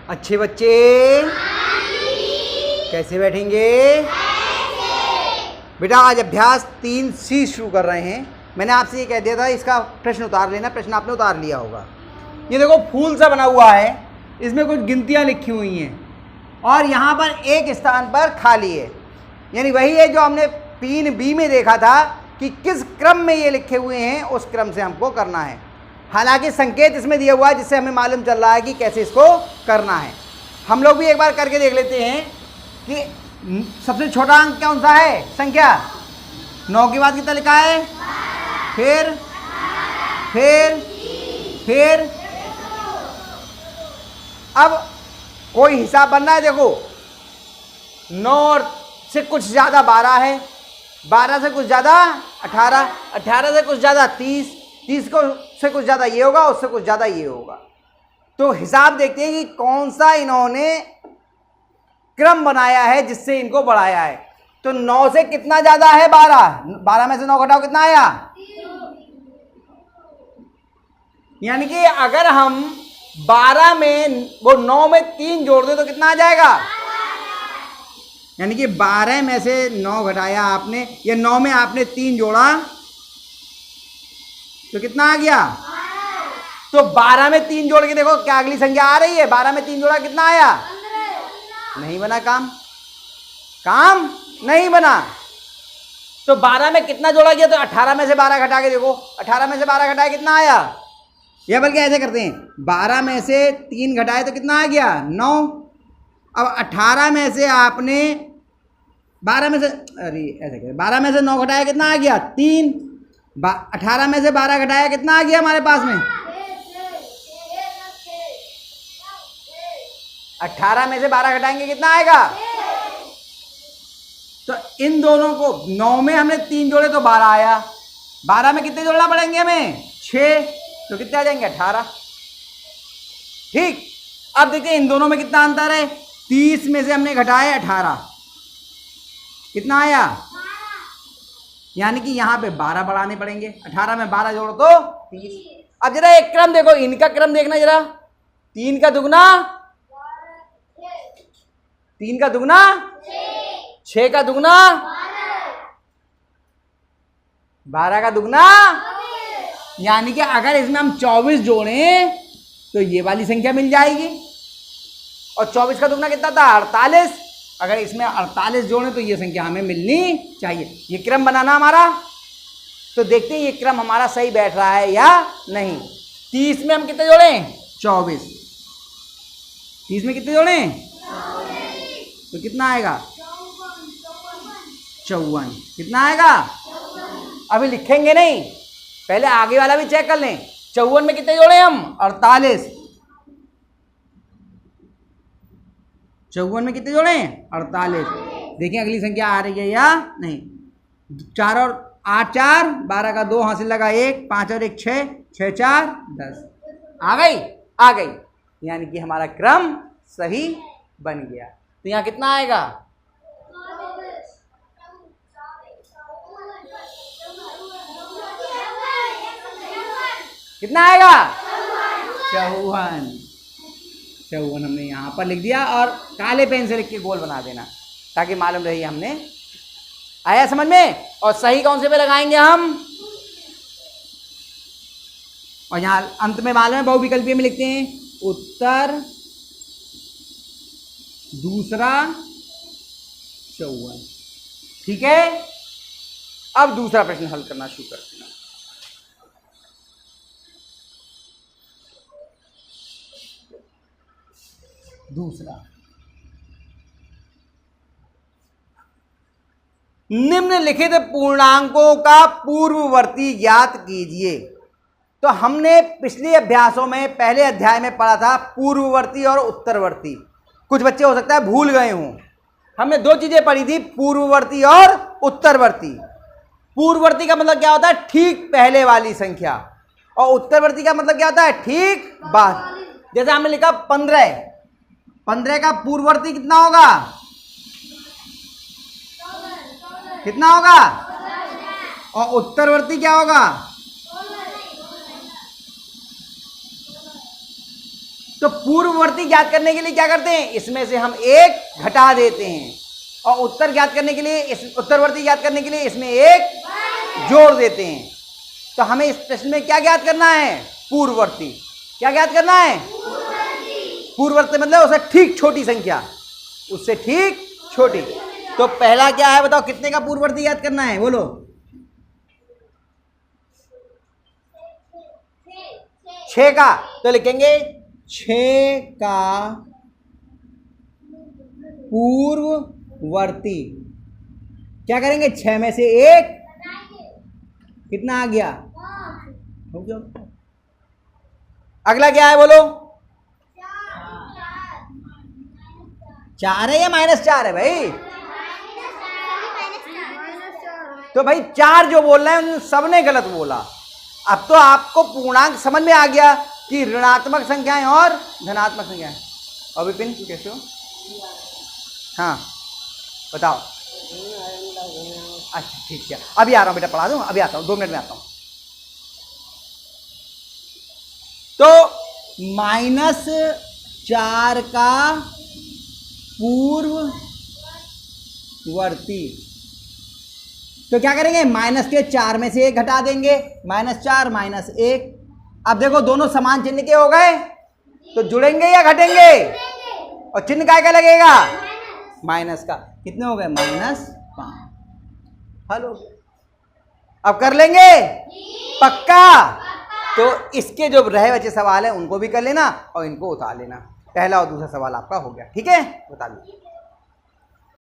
अच्छे बच्चे कैसे बैठेंगे? बेटा आज अभ्यास 3C शुरू कर रहे हैं। मैंने आपसे ये कह दिया था इसका प्रश्न उतार लेना, प्रश्न आपने उतार लिया होगा। ये देखो फूल सा बना हुआ है, इसमें कुछ गिनतियां लिखी हुई हैं और यहाँ पर एक स्थान पर खाली है, यानी वही है जो हमने 3B में देखा था कि किस क्रम में ये लिखे हुए हैं, उस क्रम से हमको करना है। हालांकि संकेत इसमें दिया हुआ है जिससे हमें मालूम चल रहा है कि कैसे इसको करना है। हम लोग भी एक बार करके देख लेते हैं कि सबसे छोटा अंक कौन सा है, संख्या 9 के बाद कितना लिखा है, फिर अब कोई हिसाब बनना है। देखो 9 से कुछ ज़्यादा 12 है, 12 से कुछ ज़्यादा 18, 18 से कुछ ज़्यादा 30, 30 को से कुछ ज़्यादा ये होगा, उससे कुछ ज़्यादा ये होगा। तो हिसाब देखते हैं कि कौन सा इन्होंने क्रम बनाया है जिससे इनको बढ़ाया है। तो 9 से कितना ज़्यादा है 12, 12 में से 9 घटाओ कितना आया, यानी कि अगर हम 12 में वो 9 में 3 जोड़ दे तो कितना आ जाएगा, यानी कि 12 में से 9 घटाया आपने या 9 में आपने 3 जोड़ा तो कितना आ गया। तो 12 में 3 जोड़ के देखो क्या अगली संख्या आ रही है, 12 में 3 जोड़ा कितना आया, नहीं बना काम, काम नहीं बना। तो 12 में कितना जोड़ा गया, तो 18 में से 12 घटा के देखो, 18 में से 12 घटाए कितना आया, या बल्कि ऐसे करते हैं 12 में से 3 घटाए तो कितना आ गया 9। अब 18 में से आपने 12 में से ऐसे करें 12 में से 9 घटाया कितना आ गया 3, 18 में से 12 घटाया कितना आ गया हमारे पास में, 18 में से 12 घटाएंगे कितना आएगा। तो इन दोनों को 9 में हमने 3 जोड़े तो 12 आया, 12 में कितने जोड़ना पड़ेंगे हमें 6, तो कितने आ जाएंगे 18। ठीक, अब देखते हैं इन दोनों में कितना अंतर है। 30 में से हमने घटाया 18, कितना आया, यानी कि यहां पे 12 बढ़ाने पड़ेंगे, 18 में 12 जोड़ो तो 30। अब जरा एक क्रम देखो, इनका क्रम देखना जरा, 3 का दुगना 3 का दुगना 6 का दुगना 12 का दुगना, यानी कि अगर इसमें हम 24 जोड़ें तो ये वाली संख्या मिल जाएगी। और 24 का दुगना कितना था 48, अगर इसमें 48 जोड़ें तो ये संख्या हमें मिलनी चाहिए। ये क्रम बनाना हमारा, तो देखते हैं ये क्रम हमारा सही बैठ रहा है या नहीं। 30 में हम कितने जोड़ें 24, 30 में कितने जोड़ें तो कितना आएगा 54, कितना आएगा, अभी लिखेंगे नहीं, पहले आगे वाला भी चेक कर लें। 54 में कितने जोड़े हम 48, 54 में कितने जोड़े 48, देखिए अगली संख्या आ रही है या नहीं। 4 और 8 4, 12 का 2 हासिल लगा 1, 5 और 1 6, 6 4 10, आ गई, यानी कि हमारा क्रम सही बन गया। तो यहाँ कितना आएगा, कितना आएगा 54 हमने यहाँ पर लिख दिया और काले पेन से लिख के गोल बना देना ताकि मालूम रही हमने। आया समझ में। और सही कौन से पे लगाएंगे हम, और यहाँ अंत में मालूम है बहुविकल्पीय में लिखते हैं उत्तर दूसरा 54। ठीक है, अब दूसरा प्रश्न हल करना शुरू करते हैं। दूसरा, निम्नलिखित पूर्णांकों का पूर्ववर्ती ज्ञात कीजिए। तो हमने पिछले अभ्यासों में पहले अध्याय में पढ़ा था पूर्ववर्ती और उत्तरवर्ती। कुछ बच्चे हो सकता है भूल गए हों। हमने 2 चीजें पढ़ी थी, पूर्ववर्ती और उत्तरवर्ती। पूर्ववर्ती का मतलब क्या होता है, ठीक पहले वाली संख्या, और उत्तरवर्ती का मतलब क्या होता है, ठीक बाद। जैसे हमने लिखा 15, 15 का पूर्ववर्ती कितना होगा, कितना होगा, और उत्तरवर्ती क्या होगा। तो पूर्ववर्ती ज्ञात करने के लिए क्या करते हैं, इसमें से हम एक घटा देते हैं, और उत्तर ज्ञात करने के लिए, इस उत्तरवर्ती ज्ञात करने के लिए इसमें एक जोड़ देते हैं। तो हमें इस प्रश्न में क्या ज्ञात करना है, पूर्ववर्ती। क्या ज्ञात करना है, पूर्ववर्ती मतलब उससे ठीक छोटी संख्या, उससे ठीक छोटी। तो पहला क्या है बताओ, कितने का पूर्ववर्ती ज्ञात करना है, बोलो। 6 का। तो लिखेंगे 6 का पूर्ववर्ती। क्या करेंगे, 6 में से एक कितना आ गया, हो गया। अगला क्या है बोलो, 4 है या -4 है भाई। तो भाई 4 जो बोल रहे हैं सबने गलत बोला। अब तो आपको पूर्णांक समझ में आ गया कि ऋणात्मक संख्याएं और धनात्मक संख्याएं। और विपिन कैसे हो, हाँ बताओ। अच्छा ठीक है, अभी आ रहा हूँ बेटा, पढ़ा दूँ, अभी आता हूँ, 2 मिनट में आता हूँ। तो -4 का पूर्ववर्ती। तो क्या करेंगे, माइनस के 4 में से 1 घटा देंगे, -4 -1। अब देखो दोनों समान चिन्ह के हो गए, तो जुड़ेंगे या घटेंगे, और चिन्ह काय का लगेगा, माइनस का। कितने हो गए, -5। हेलो, अब कर लेंगे पक्का। तो इसके जो रहे बचे सवाल है उनको भी कर लेना और इनको उतार लेना। पहला और दूसरा सवाल आपका हो गया, ठीक है, बता लो।